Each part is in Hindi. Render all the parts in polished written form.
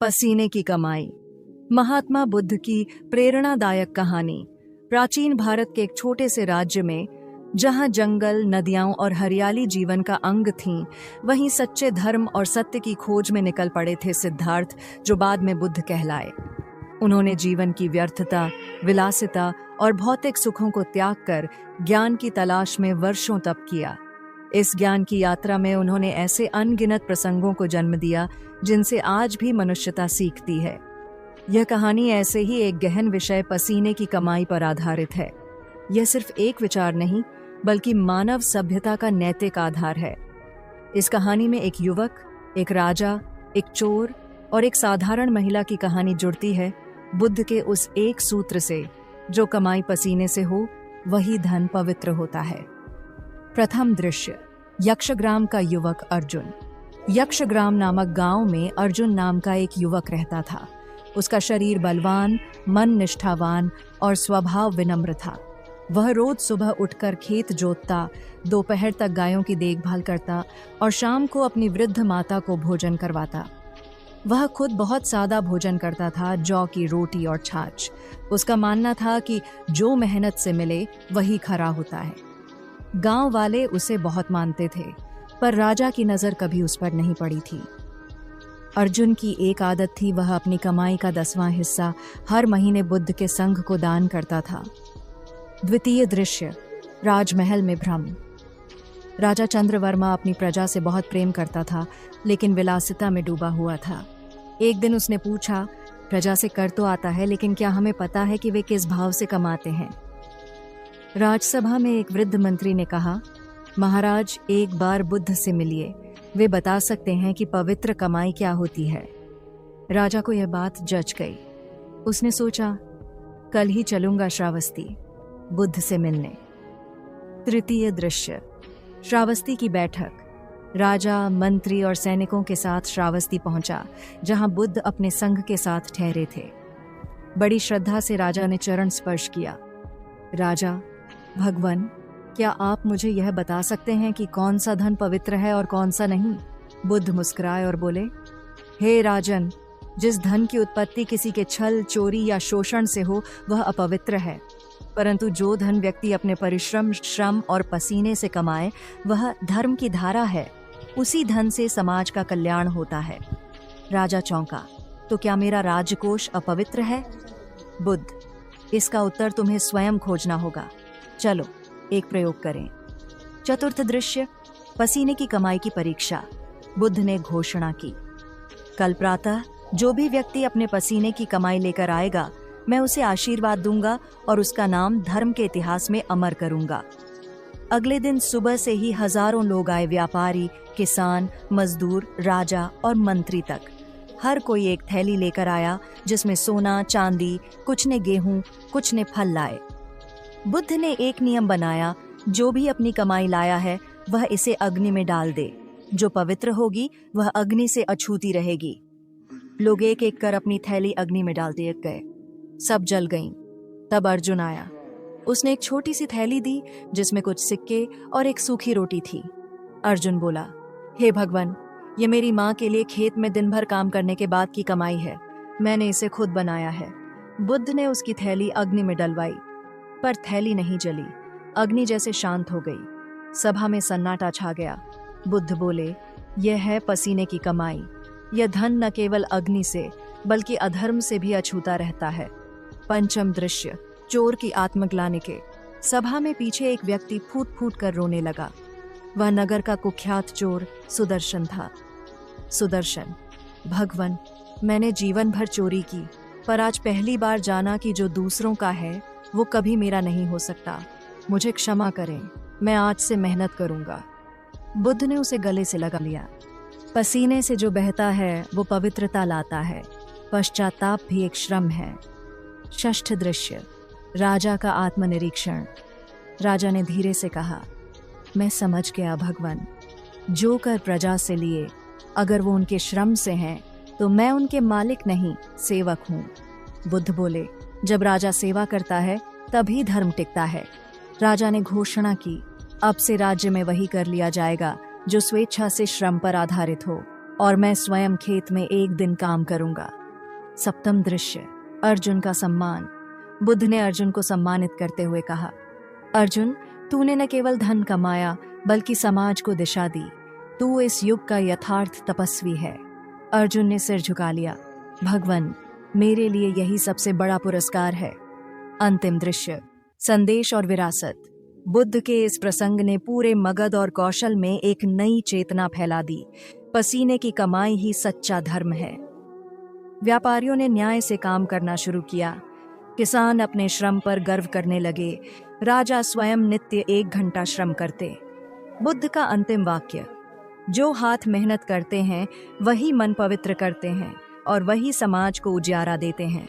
पसीने की कमाई। महात्मा बुद्ध की प्रेरणादायक कहानी। प्राचीन भारत के एक छोटे से राज्य में, जहां जंगल, नदियां और हरियाली जीवन का अंग थीं, वहीं सच्चे धर्म और सत्य की खोज में निकल पड़े थे सिद्धार्थ, जो बाद में बुद्ध कहलाए। उन्होंने जीवन की व्यर्थता, विलासिता और भौतिक सुखों को त्याग कर ज्ञान की तलाश में वर्षों तप किया। इस ज्ञान की यात्रा में उन्होंने ऐसे अनगिनत प्रसंगों को जन्म दिया जिनसे आज भी मनुष्यता सीखती है। यह कहानी ऐसे ही एक गहन विषय पसीने की कमाई पर आधारित है। यह सिर्फ एक विचार नहीं, बल्कि मानव सभ्यता का नैतिक आधार है। इस कहानी में एक युवक, एक राजा, एक चोर और एक साधारण महिला की कहानी जुड़ती है बुद्ध के उस एक सूत्र से, जो कमाई पसीने से हो वही धन पवित्र होता है। प्रथम दृश्य, यक्षग्राम का युवक अर्जुन। यक्षग्राम नामक गांव में अर्जुन नाम का एक युवक रहता था। उसका शरीर बलवान, मन निष्ठावान और स्वभाव विनम्र था। वह रोज सुबह उठकर खेत जोतता, दोपहर तक गायों की देखभाल करता और शाम को अपनी वृद्ध माता को भोजन करवाता। वह खुद बहुत सादा भोजन करता था, जौ की रोटी और छाछ। उसका मानना था कि जो मेहनत से मिले वही खरा होता है। गांव वाले उसे बहुत मानते थे, पर राजा की नज़र कभी उस पर नहीं पड़ी थी। अर्जुन की एक आदत थी, वह अपनी कमाई का 10वां हिस्सा हर महीने बुद्ध के संघ को दान करता था। द्वितीय दृश्य, राजमहल में भ्रम। राजा चंद्रवर्मा अपनी प्रजा से बहुत प्रेम करता था, लेकिन विलासिता में डूबा हुआ था। एक दिन उसने पूछा, प्रजा से कर तो आता है, लेकिन क्या हमें पता है कि वे किस भाव से कमाते हैं? राजसभा में एक वृद्ध मंत्री ने कहा, महाराज, एक बार बुद्ध से मिलिए, वे बता सकते हैं कि पवित्र कमाई क्या होती है। राजा को यह बात जच गई। उसने सोचा, कल ही चलूंगा श्रावस्ती बुद्ध से मिलने। तृतीय दृश्य, श्रावस्ती की बैठक। राजा, मंत्री और सैनिकों के साथ श्रावस्ती पहुंचा, जहां बुद्ध अपने संघ के साथ ठहरे थे। बड़ी श्रद्धा से राजा ने चरण स्पर्श किया। राजा, भगवान, क्या आप मुझे यह बता सकते हैं कि कौन सा धन पवित्र है और कौन सा नहीं? बुद्ध मुस्कुराए और बोले, हे राजन, जिस धन की उत्पत्ति किसी के छल, चोरी या शोषण से हो वह अपवित्र है, परंतु जो धन व्यक्ति अपने परिश्रम, श्रम और पसीने से कमाए वह धर्म की धारा है। उसी धन से समाज का कल्याण होता है। राजा चौंका, तो क्या मेरा राजकोष अपवित्र है? बुद्ध, इसका उत्तर तुम्हें स्वयं खोजना होगा। चलो एक प्रयोग करें। चतुर्थ दृश्य, पसीने की कमाई की परीक्षा। बुद्ध ने घोषणा की, कल प्रातः जो भी व्यक्ति अपने पसीने की कमाई लेकर आएगा, मैं उसे आशीर्वाद दूंगा और उसका नाम धर्म के इतिहास में अमर करूंगा। अगले दिन सुबह से ही हजारों लोग आए, व्यापारी, किसान, मजदूर, राजा और मंत्री तक। हर कोई एक थैली लेकर आया, जिसमें सोना, चांदी, कुछ ने गेहूं, कुछ ने फल लाए। बुद्ध ने एक नियम बनाया, जो भी अपनी कमाई लाया है वह इसे अग्नि में डाल दे। जो पवित्र होगी वह अग्नि से अछूती रहेगी। लोग एक एक कर अपनी थैली अग्नि में डाल दिए गए। सब जल गईं। तब अर्जुन आया। उसने एक छोटी सी थैली दी, जिसमें कुछ सिक्के और एक सूखी रोटी थी। अर्जुन बोला, हे भगवान, ये मेरी माँ के लिए खेत में दिन भर काम करने के बाद की कमाई है। मैंने इसे खुद बनाया है। बुद्ध ने उसकी थैली अग्नि में डलवाई, पर थैली नहीं जली। अग्नि जैसे शांत हो गई। सभा में सन्नाटा छा गया। बुद्ध बोले, यह है पसीने की कमाई। यह धन न केवल अग्नि से बल्कि अधर्म से भी अछूता रहता है। पंचम दृश्य, चोर की आत्मग्लानि के। सभा में पीछे एक व्यक्ति फूट फूट कर रोने लगा। वह नगर का कुख्यात चोर सुदर्शन था। सुदर्शन, भगवान, मैंने जीवन भर चोरी की, पर आज पहली बार जाना कि जो दूसरों का है वो कभी मेरा नहीं हो सकता। मुझे क्षमा करें, मैं आज से मेहनत करूंगा। बुद्ध ने उसे गले से लगा लिया। पसीने से जो बहता है वो पवित्रता लाता है। पश्चाताप भी एक श्रम है। षष्ठ दृश्य, राजा का आत्मनिरीक्षण। राजा ने धीरे से कहा, मैं समझ गया भगवान, जो कर प्रजा से लिए, अगर वो उनके श्रम से हैं तो मैं उनके मालिक नहीं, सेवक हूँ। बुद्ध बोले, जब राजा सेवा करता है तभी धर्म टिकता है। राजा ने घोषणा की, अब से राज्य में वही कर लिया जाएगा जो स्वेच्छा से श्रम पर आधारित हो। और मैं स्वयं खेत में एक दिन काम करूंगा। सप्तम दृश्य, अर्जुन का सम्मान। बुद्ध ने अर्जुन को सम्मानित करते हुए कहा, अर्जुन, तूने न केवल धन कमाया बल्कि समाज को दिशा दी। तू इस युग का यथार्थ तपस्वी है। अर्जुन ने सिर झुका लिया। भगवान, मेरे लिए यही सबसे बड़ा पुरस्कार है। अंतिम दृश्य, संदेश और विरासत। बुद्ध के इस प्रसंग ने पूरे मगध और कौशल में एक नई चेतना फैला दी। पसीने की कमाई ही सच्चा धर्म है। व्यापारियों ने न्याय से काम करना शुरू किया। किसान अपने श्रम पर गर्व करने लगे। राजा स्वयं नित्य 1 घंटा श्रम करते। बुद्ध का अंतिम वाक्य, जो हाथ मेहनत करते हैं वही मन पवित्र करते हैं और वही समाज को उजियारा देते हैं।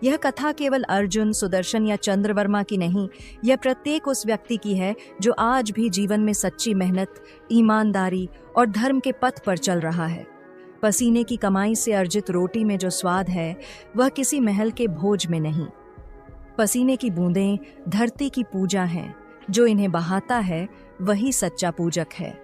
यह कथा केवल अर्जुन, सुदर्शन या चंद्रवर्मा की नहीं, यह प्रत्येक उस व्यक्ति की है जो आज भी जीवन में सच्ची मेहनत, ईमानदारी और धर्म के पथ पर चल रहा है। पसीने की कमाई से अर्जित रोटी में जो स्वाद है वह किसी महल के भोज में नहीं। पसीने की बूंदें धरती की पूजा हैं। जो इन्हें बहाता है वही सच्चा पूजक है।